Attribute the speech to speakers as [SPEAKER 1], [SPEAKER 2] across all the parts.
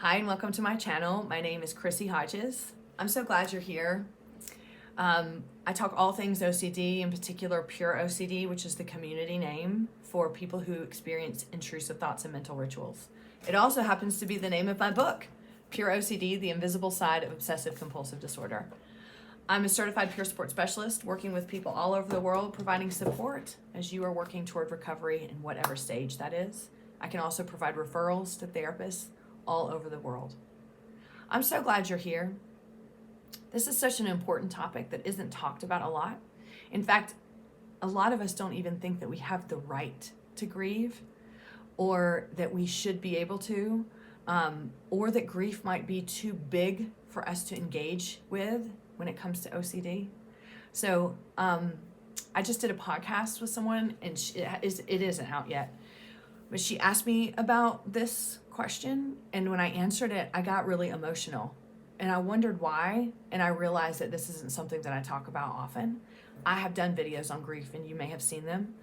[SPEAKER 1] Hi and welcome to my channel. My name is Chrissy Hodges. I'm so glad you're here. I talk all things OCD, in particular pure OCD, which is the community name for people who experience intrusive thoughts and mental rituals. It also happens to be the name of my book, Pure OCD, The Invisible Side of Obsessive Compulsive Disorder. I'm a certified peer support specialist working with people all over the world, providing support as you are working toward recovery in whatever stage that is. I can also provide referrals to therapists all over the world. I'm so glad you're here. This is such an important topic that isn't talked about a lot. In fact, a lot of us don't even think that we have the right to grieve, or that we should be able to, or that grief might be too big for us to engage with when it comes to OCD. So I just did a podcast with someone, and it isn't out yet, but she asked me about this question, and when I answered it, I got really emotional. And I wondered why, and I realized that this isn't something that I talk about often. I have done videos on grief, and you may have seen them.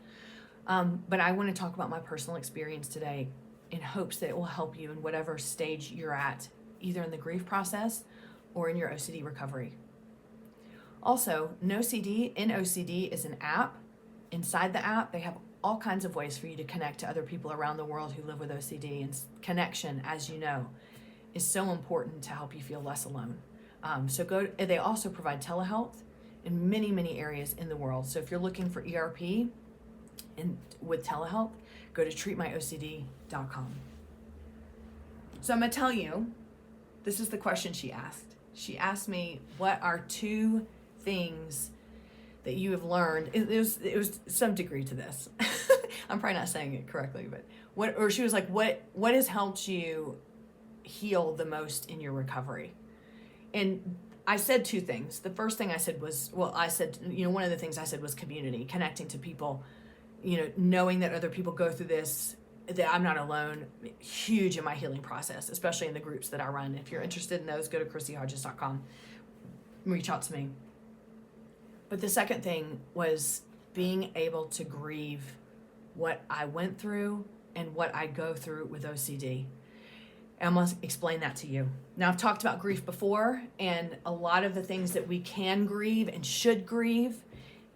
[SPEAKER 1] But I want to talk about my personal experience today in hopes that it will help you in whatever stage you're at, either in the grief process or in your OCD recovery. Also, NoCD, NoCD is an app. Inside the app, they have all kinds of ways for you to connect to other people around the world who live with OCD. And connection, as you know, is so important to help you feel less alone. They also provide telehealth in many, many areas in the world. So if you're looking for ERP with telehealth, go to treatmyocd.com. So I'm gonna tell you, this is the question she asked. She asked me, what are two things that you have learned? It was some degree to this. I'm probably not saying it correctly, but she was like, what has helped you heal the most in your recovery? And I said two things. The first thing I said was, one of the things I said was community, connecting to people, knowing that other people go through this, that I'm not alone, huge in my healing process, especially in the groups that I run. If you're interested in those, go to chrissyhodges.com, reach out to me. But the second thing was being able to grieve what I went through and what I go through with OCD. I must explain that to you. Now, I've talked about grief before, and a lot of the things that we can grieve and should grieve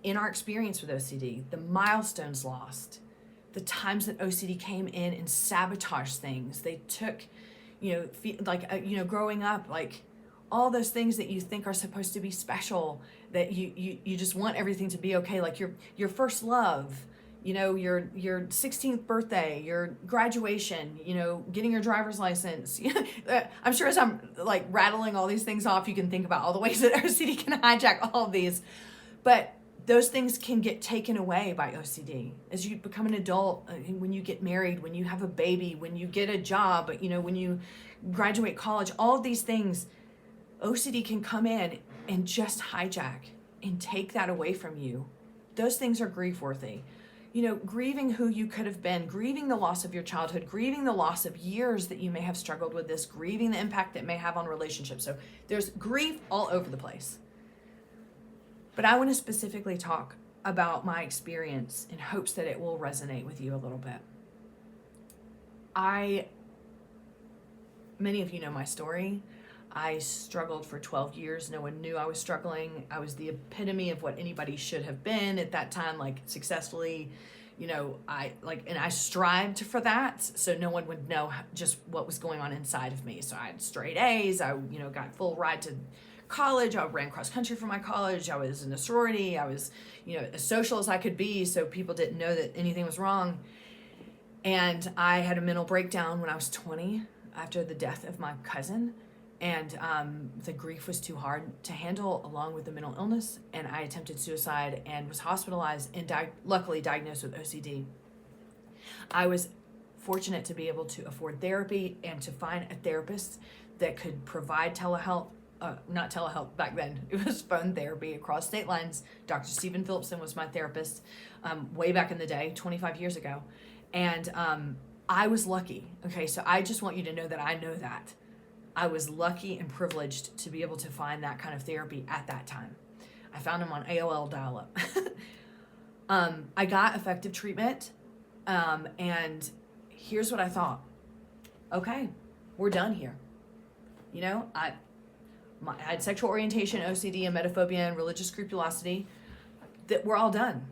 [SPEAKER 1] in our experience with OCD, the milestones lost, the times that OCD came in and sabotaged things. They took, growing up, like all those things that you think are supposed to be special, that you just want everything to be okay, like your first love, your 16th birthday, your graduation, getting your driver's license. I'm sure as I'm like rattling all these things off, you can think about all the ways that OCD can hijack all of these. But those things can get taken away by OCD as you become an adult, when you get married, when you have a baby, when you get a job, when you graduate college, all of these things, OCD can come in and just hijack and take that away from you. Those things are grief worthy. Grieving who you could have been, grieving the loss of your childhood, grieving the loss of years that you may have struggled with this, grieving the impact it may have on relationships. So there's grief all over the place. But I want to specifically talk about my experience in hopes that it will resonate with you a little bit. Many of you know my story. I struggled for 12 years. No one knew I was struggling. I was the epitome of what anybody should have been at that time, like successfully, I strived for that. So no one would know just what was going on inside of me. So I had straight A's. I, got full ride to college. I ran cross country for my college. I was in a sorority. I was, as social as I could be. So people didn't know that anything was wrong. And I had a mental breakdown when I was 20 after the death of my cousin. And the grief was too hard to handle, along with the mental illness. And I attempted suicide and was hospitalized and luckily diagnosed with OCD. I was fortunate to be able to afford therapy and to find a therapist that could provide telehealth. Not telehealth back then. It was phone therapy across state lines. Dr. Stephen Phillipson was my therapist way back in the day, 25 years ago. And I was lucky. Okay, so I just want you to know that I know that. I was lucky and privileged to be able to find that kind of therapy at that time. I found him on AOL dial-up. I got effective treatment, and here's what I thought. Okay, we're done here. You know, I had sexual orientation, OCD, emetophobia, and religious scrupulosity. That we're all done,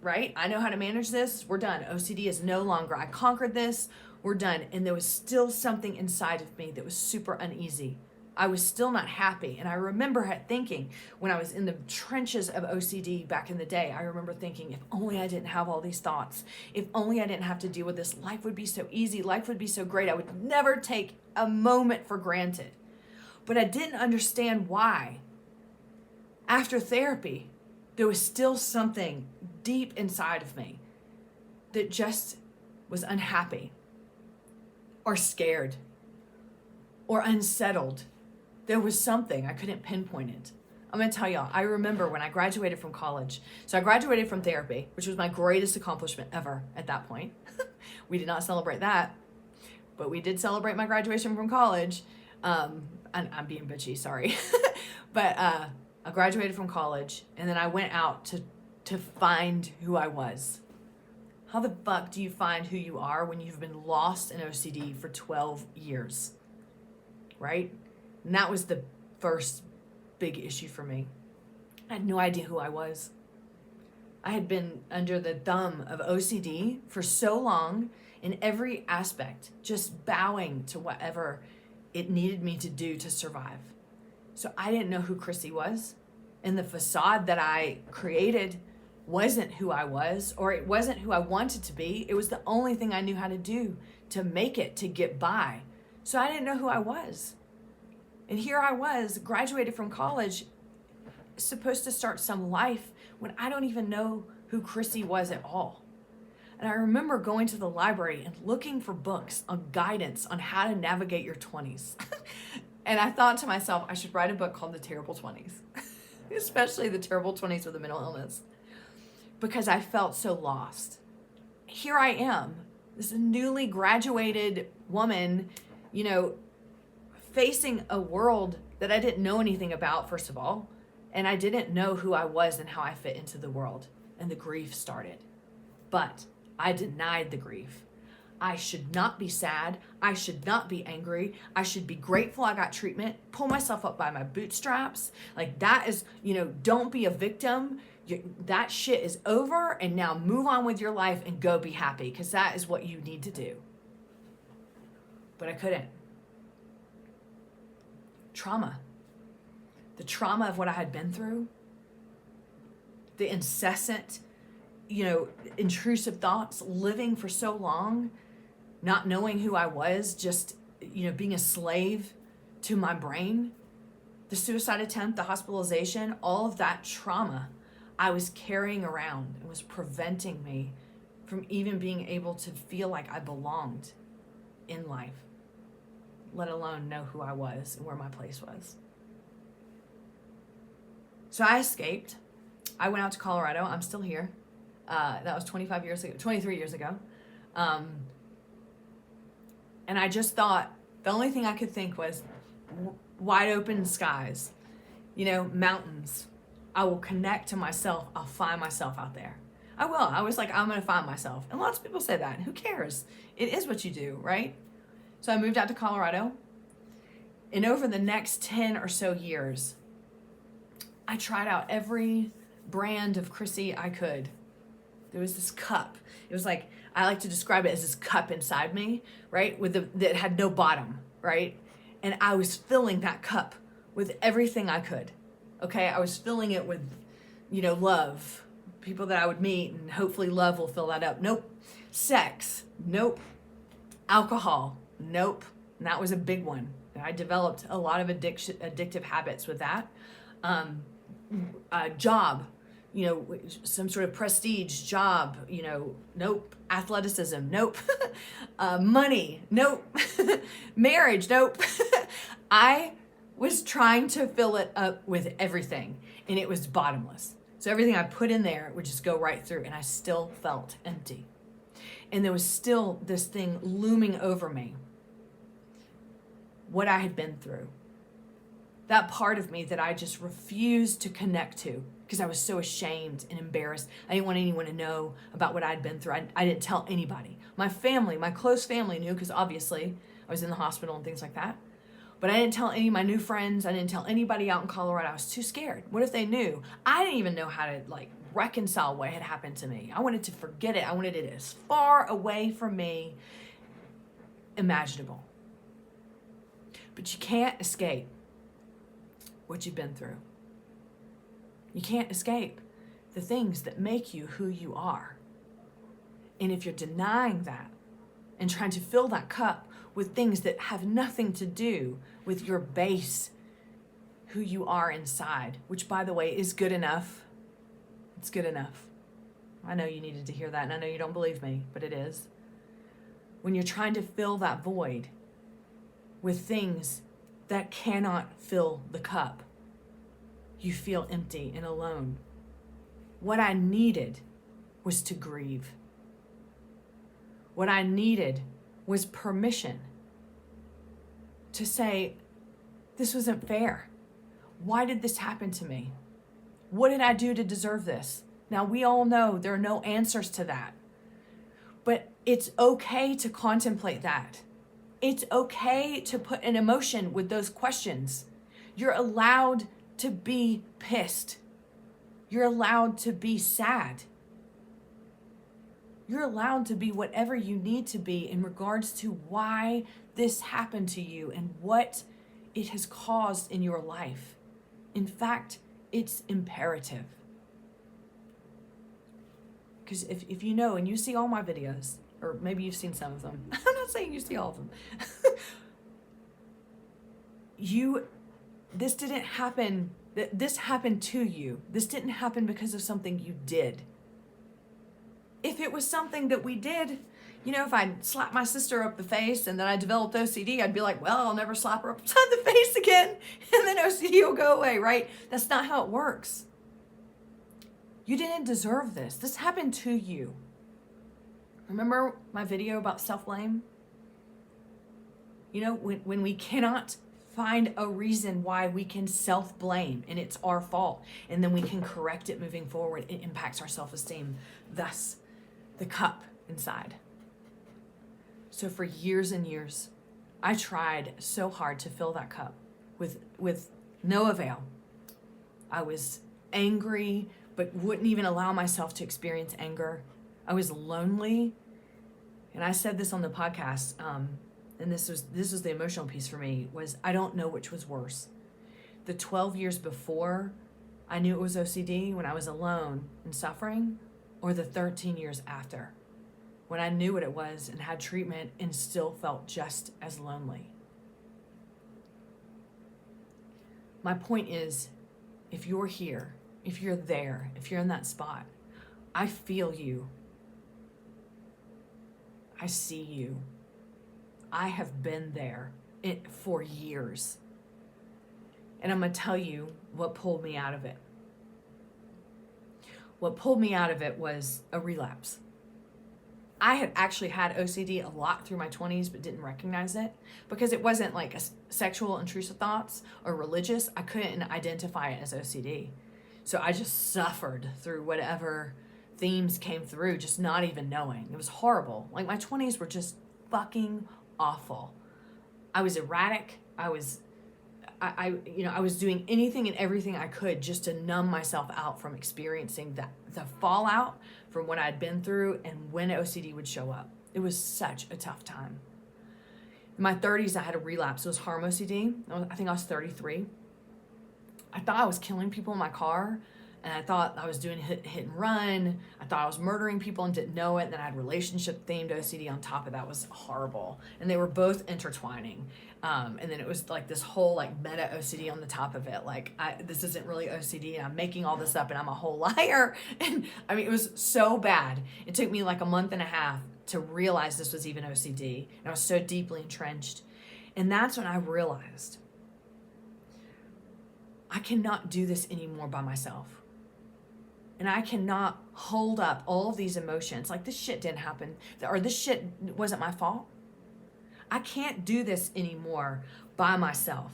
[SPEAKER 1] right? I know how to manage this. We're done. OCD is no longer. I conquered this. We're done. And there was still something inside of me that was super uneasy. I was still not happy. And I remember thinking when I was in the trenches of OCD back in the day, I remember thinking, if only I didn't have all these thoughts, if only I didn't have to deal with this, life would be so easy. Life would be so great. I would never take a moment for granted. But I didn't understand why. After therapy, there was still something deep inside of me that just was unhappy or scared or unsettled. There was something, I couldn't pinpoint it. I'm going to tell y'all, I remember when I graduated from college. So I graduated from therapy, which was my greatest accomplishment ever at that point. We did not celebrate that, but we did celebrate my graduation from college. I'm being bitchy, sorry. But I graduated from college, and then I went out to find who I was. How the fuck do you find who you are when you've been lost in OCD for 12 years? Right? And that was the first big issue for me. I had no idea who I was. I had been under the thumb of OCD for so long in every aspect, just bowing to whatever it needed me to do to survive. So I didn't know who Chrissy was. And the facade that I created wasn't who I was, or it wasn't who I wanted to be. It was the only thing I knew how to do to make it, to get by. So I didn't know who I was. And here I was, graduated from college, supposed to start some life when I don't even know who Chrissy was at all. And I remember going to the library and looking for books on guidance on how to navigate your 20s. And I thought to myself, I should write a book called The Terrible 20s, especially The Terrible 20s with a mental illness, because I felt so lost. Here I am, this newly graduated woman, you know, facing a world that I didn't know anything about, first of all, and I didn't know who I was and how I fit into the world. And the grief started. But I denied the grief. I should not be sad. I should not be angry. I should be grateful I got treatment, pull myself up by my bootstraps. Like that is, you know, don't be a victim. That shit is over, and now move on with your life and go be happy, because that is what you need to do. But I couldn't. Trauma. The trauma of what I had been through, the incessant, you know, intrusive thoughts, living for so long, not knowing who I was, just, you know, being a slave to my brain, the suicide attempt, the hospitalization, all of that trauma I was carrying around and was preventing me from even being able to feel like I belonged in life, let alone know who I was and where my place was. So I escaped. I went out to Colorado. I'm still here. That was 23 years ago. And I just thought, the only thing I could think was wide open skies, you know, mountains. I will connect to myself. I'll find myself out there. I will. I was like, I'm going to find myself. And lots of people say that. Who cares? It is what you do, right? So I moved out to Colorado. And over the next 10 or so years, I tried out every brand of Chrissy I could. There was this cup. It was like, I like to describe it as this cup inside me, right? That had no bottom, right? And I was filling that cup with everything I could. Okay, I was filling it with, you know, love, people that I would meet, and hopefully love will fill that up. Nope. Sex. Nope. Alcohol. Nope. And that was a big one. I developed a lot of addictive habits with that. Job, you know, some sort of prestige job, you know, nope. Athleticism, nope. Money, nope. Marriage, nope. I was trying to fill it up with everything, and it was bottomless. So everything I put in there would just go right through, and I still felt empty. And there was still this thing looming over me, what I had been through. That part of me that I just refused to connect to because I was so ashamed and embarrassed. I didn't want anyone to know about what I'd been through. I didn't tell anybody. My family, my close family knew because obviously I was in the hospital and things like that. But I didn't tell any of my new friends. I didn't tell anybody out in Colorado. I was too scared. What if they knew? I didn't even know how to reconcile what had happened to me. I wanted to forget it. I wanted it as far away from me imaginable. But you can't escape what you've been through. You can't escape the things that make you who you are. And if you're denying that and trying to fill that cup with things that have nothing to do with your base, who you are inside, which, by the way, is good enough. It's good enough. I know you needed to hear that, and I know you don't believe me, but it is. When you're trying to fill that void with things that cannot fill the cup, you feel empty and alone. What I needed was to grieve. What I needed was permission to say, this wasn't fair. Why did this happen to me? What did I do to deserve this? Now, we all know there are no answers to that. But it's okay to contemplate that. It's okay to put an emotion with those questions. You're allowed to be pissed. You're allowed to be sad. You're allowed to be whatever you need to be in regards to why this happened to you and what it has caused in your life. In fact, it's imperative. Because if you know and you see all my videos, or maybe you've seen some of them, I'm not saying you see all of them. This didn't happen, this happened to you. This didn't happen because of something you did. If it was something that we did, if I slapped my sister up the face and then I developed OCD, I'd be like, well, I'll never slap her upside the face again, and then OCD will go away, right? That's not how it works. You didn't deserve this. This happened to you. Remember my video about self-blame? When we cannot find a reason why we can self-blame and it's our fault, and then we can correct it moving forward, it impacts our self-esteem, thus the cup inside. So for years and years, I tried so hard to fill that cup with no avail. I was angry, but wouldn't even allow myself to experience anger. I was lonely. And I said this on the podcast, and this was the emotional piece for me, was I don't know which was worse. The 12 years before I knew it was OCD, when I was alone and suffering, or the 13 years after, when I knew what it was and had treatment and still felt just as lonely. My point is, if you're here, if you're there, if you're in that spot, I feel you. I see you. I have been there for years. And I'm going to tell you what pulled me out of it. What pulled me out of it was a relapse. I had actually had OCD a lot through my 20s, but didn't recognize it because it wasn't like sexual intrusive thoughts or religious. I couldn't identify it as OCD. So I just suffered through whatever themes came through, just not even knowing. It was horrible. Like my 20s were just fucking awful. I was erratic. I was doing anything and everything I could just to numb myself out from experiencing the fallout from what I'd been through and when OCD would show up. It was such a tough time. In my 30s, I had a relapse. It was harm OCD. I think I was 33. I thought I was killing people in my car, and I thought I was doing hit and run. I thought I was murdering people and didn't know it. And then I had relationship-themed OCD on top of that. It was horrible. And they were both intertwining. And then it was like this whole meta OCD on the top of it. This isn't really OCD, and I'm making all this up, and I'm a whole liar. And I mean, it was so bad. It took me a month and a half to realize this was even OCD. And I was so deeply entrenched. And that's when I realized I cannot do this anymore by myself. And I cannot hold up all of these emotions. This shit didn't happen, or this shit wasn't my fault. I can't do this anymore by myself.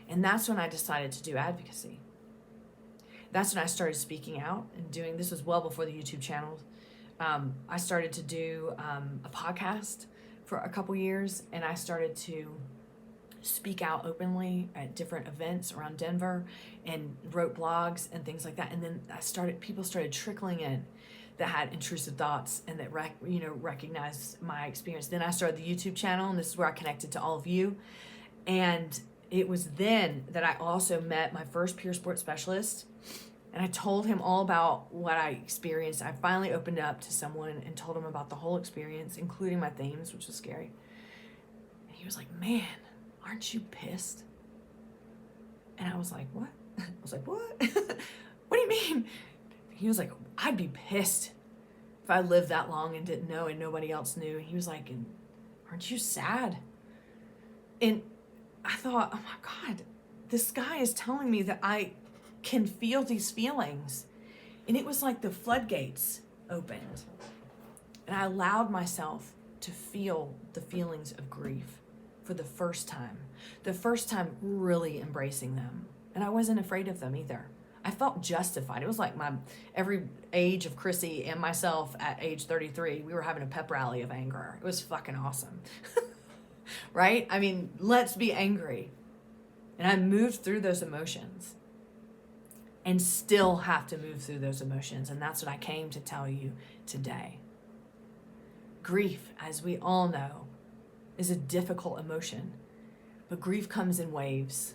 [SPEAKER 1] And that's when I decided to do advocacy. That's when I started speaking out and doing, this was well before the YouTube channel. I started to do a podcast for a couple years, and I started to speak out openly at different events around Denver and wrote blogs and things like that. And then people started trickling in that had intrusive thoughts and that recognized my experience. Then I started the YouTube channel, and this is where I connected to all of you. And it was then that I also met my first peer support specialist, and I told him all about what I experienced. I finally opened up to someone and told him about the whole experience, including my themes, which was scary. And he was like, "Man, aren't you pissed?" And I was like, "What?" I was like, "What? What do you mean?" He was like, "I'd be pissed if I lived that long and didn't know and nobody else knew." He was like, "And aren't you sad?" And I thought, oh my God, this guy is telling me that I can feel these feelings. And it was like the floodgates opened. And I allowed myself to feel the feelings of grief for the first time. The first time really embracing them. And I wasn't afraid of them either. I felt justified. It was like every age of Chrissy and myself at age 33, we were having a pep rally of anger. It was fucking awesome. Right? I mean, let's be angry. And I moved through those emotions and still have to move through those emotions. And that's what I came to tell you today. Grief, as we all know, is a difficult emotion. But grief comes in waves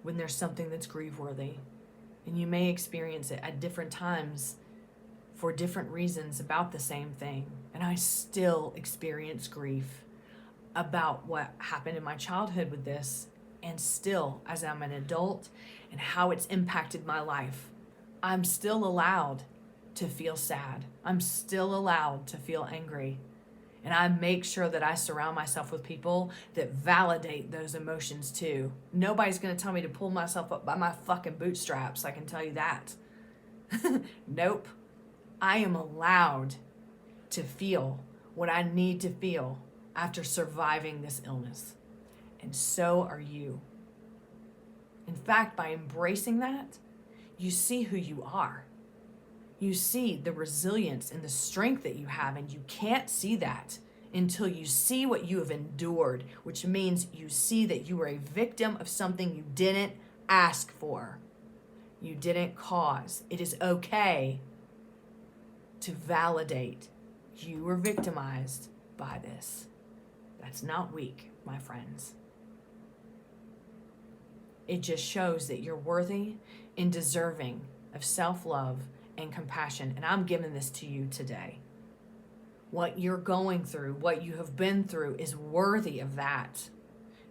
[SPEAKER 1] when there's something that's grief-worthy. And you may experience it at different times for different reasons about the same thing. And I still experience grief about what happened in my childhood with this, and still, as I'm an adult and how it's impacted my life, I'm still allowed to feel sad. I'm still allowed to feel angry. And I make sure that I surround myself with people that validate those emotions too. Nobody's going to tell me to pull myself up by my fucking bootstraps, I can tell you that. Nope. I am allowed to feel what I need to feel after surviving this illness. And so are you. In fact, by embracing that, you see who you are. You see the resilience and the strength that you have, and you can't see that until you see what you have endured, which means you see that you were a victim of something you didn't ask for. You didn't cause. It is okay to validate you were victimized by this. That's not weak, my friends. It just shows that you're worthy and deserving of self-love and compassion. And I'm giving this to you today. What you're going through, what you have been through is worthy of that.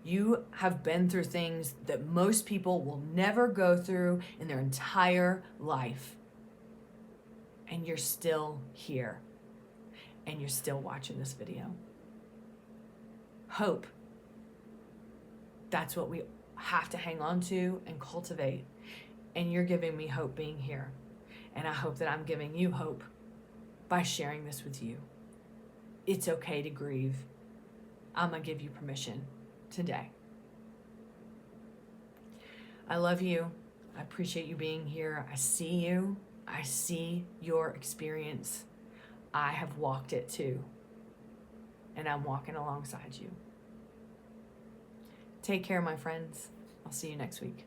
[SPEAKER 1] You have been through things that most people will never go through in their entire life. And you're still here. And you're still watching this video. Hope. That's what we have to hang on to and cultivate. And you're giving me hope being here. And I hope that I'm giving you hope by sharing this with you. It's okay to grieve. I'm going to give you permission today. I love you. I appreciate you being here. I see you. I see your experience. I have walked it too. And I'm walking alongside you. Take care, my friends. I'll see you next week.